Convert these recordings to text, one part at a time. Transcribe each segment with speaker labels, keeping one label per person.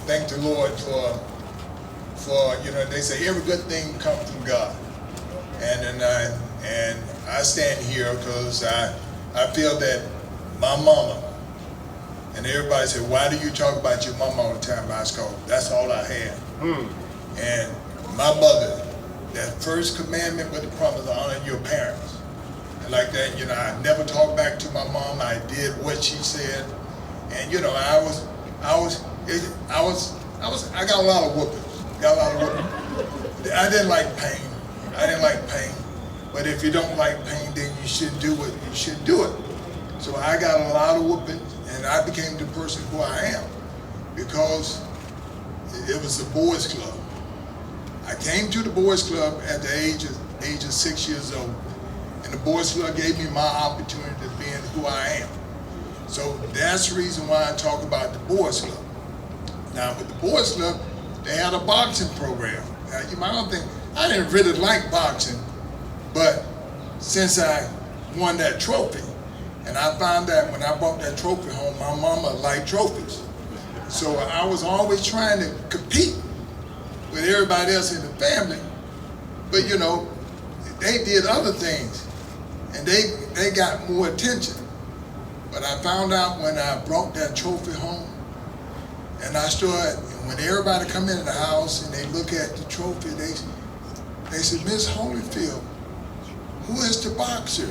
Speaker 1: thank the Lord for they say every good thing comes from God, and I stand here because I feel that my mama, and everybody said, why do you talk about your mama all the time? I said, that's all I had. And my mother, that first commandment with the promise to honor your parents. And like that, I never talked back to my mom. I did what she said. And I got a lot of whoopings. I didn't like pain. But if you don't like pain, then you should do it. You should do it. So I got a lot of whoopings, and I became the person who I am because it was the boys' club. I came to the boys' club at the age of 6 years old, and the boys' club gave me my opportunity to be who I am. So that's the reason why I talk about the boys' club. Now, with the boys' club, they had a boxing program. Now, you might not think, I didn't really like boxing, but since I won that trophy, and I found that when I brought that trophy home, my mama liked trophies. So I was always trying to compete with everybody else in the family, but they did other things, and they got more attention. But I found out when I brought that trophy home, and I started, when everybody come into the house and they look at the trophy, they said, Miss Holyfield, who is the boxer?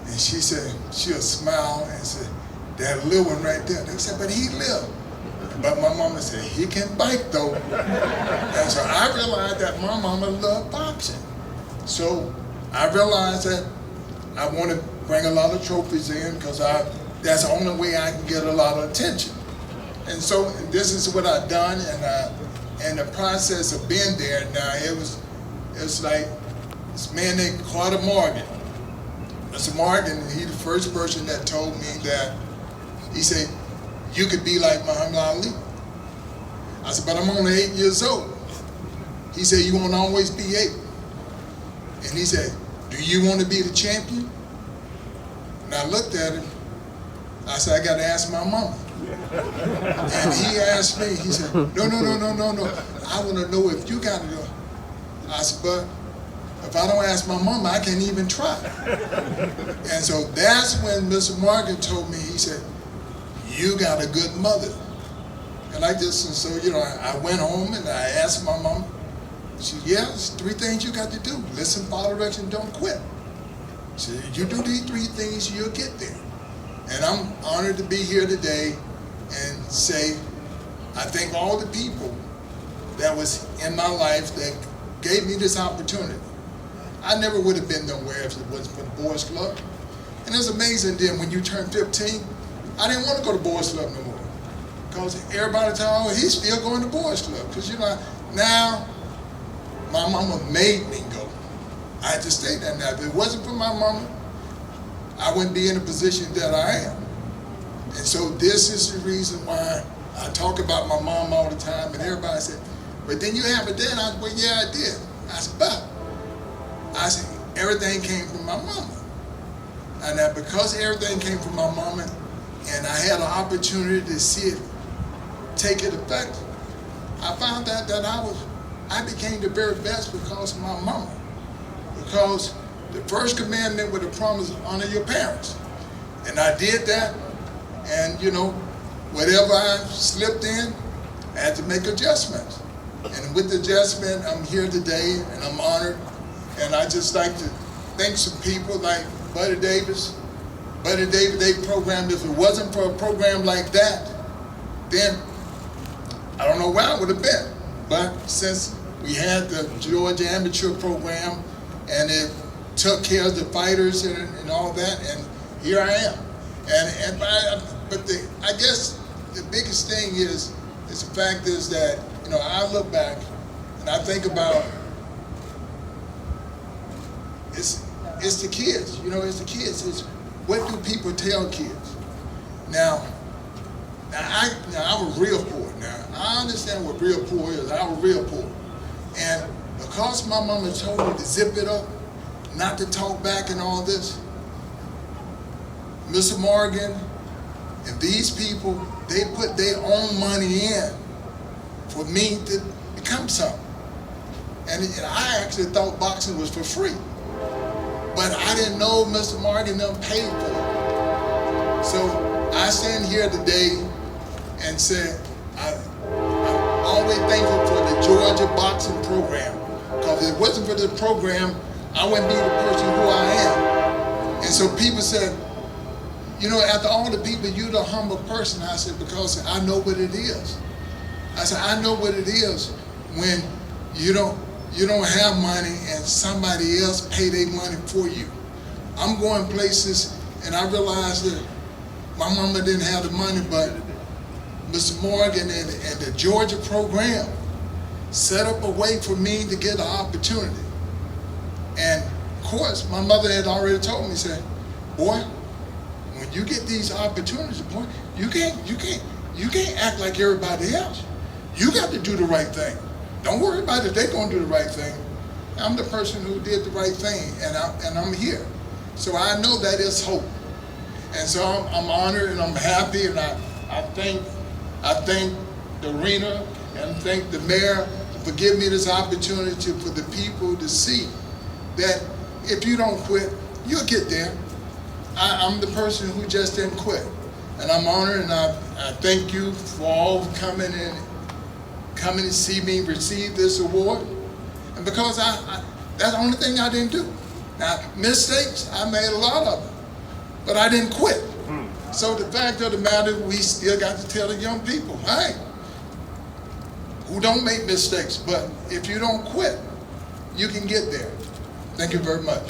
Speaker 1: And she said, she'll smile and say, that little one right there. They said, but he lived. But my mama said, he can bite though. And so I realized that my mama loved boxing. So I realized that I want to bring a lot of trophies in because that's the only way I can get a lot of attention. And so this is what I've done, and the process of being there now, it's like this man named Carter Morgan. Mr. Morgan, he's the first person that told me that, he said, you could be like Muhammad Ali. I said, but I'm only 8 years old. He said, you won't always be 8. And he said, do you want to be the champion? And I looked at him. I said, I got to ask my mama. And he asked me, he said, no. I want to know if you got to do it. I said, but if I don't ask my mama, I can't even try. And so that's when Mr. Morgan told me, he said, you got a good mother. And like this, and so, I went home and I asked my mom, she said, yeah, it's 3 things you got to do. Listen, follow direction, don't quit. She said, you do these 3 things, you'll get there. And I'm honored to be here today and say, I thank all the people that was in my life that gave me this opportunity. I never would have been nowhere if it wasn't for the boys' club. And it's amazing then when you turn 15, I didn't want to go to boys' club no more. Because everybody told me, he's still going to boys' club. Because now my mama made me go. I had to stay there now. If it wasn't for my mama, I wouldn't be in the position that I am. And so this is the reason why I talk about my mom all the time, and everybody said, but then you have a dad? I said, well, yeah, I did. I said, but I said, everything came from my mama. And that because everything came from my mama, and I had an opportunity to see it, take it effect, I found out that I became the very best because of my mama. Because the first commandment with the promise of honor your parents. And I did that, and whatever I slipped in, I had to make adjustments. And with the adjustment, I'm here today, and I'm honored. And I just like to thank some people like Buddy Davis. Buddy Davis, they programmed, if it wasn't for a program like that, then I don't know where I would have been. But since we had the Georgia Amateur program, and it took care of the fighters and all that, and here I am. But I guess the biggest thing is the fact is that, I look back and I think about, it's the kids, it's the kids. It's what do people tell kids? Now I was real poor. Now, I understand what real poor is. I was real poor. And because my mama told me to zip it up, not to talk back and all this, Mr. Morgan And these people, they put their own money in for me to become something. And I actually thought boxing was for free. But I didn't know Mr. Morgan them paid for it. So I stand here today and say, I'm always thankful for the Georgia boxing program. Because if it wasn't for the program, I wouldn't be the person who I am. And so people said, you know, after all the people, you're the humble person. I said, because I know what it is. I said, I know what it is when you don't have money and somebody else pay their money for you. I'm going places and I realized that my mama didn't have the money, but Mr. Morgan and the Georgia program set up a way for me to get an opportunity. And of course, my mother had already told me, said, boy, when you get these opportunities, boy, you can't act like everybody else. You got to do the right thing. Don't worry about it, they're gonna do the right thing. I'm the person who did the right thing, and I'm here. So I know that is hope. And so I'm honored and I'm happy, and I thank the arena and thank the mayor for giving me this opportunity for the people to see that if you don't quit, you'll get there. I'm the person who just didn't quit. And I'm honored, and I thank you for all coming to see me receive this award. And because that's the only thing I didn't do. Now, mistakes, I made a lot of them, but I didn't quit. So the fact of the matter, we still got to tell the young people, hey, who don't make mistakes, but if you don't quit, you can get there. Thank you very much.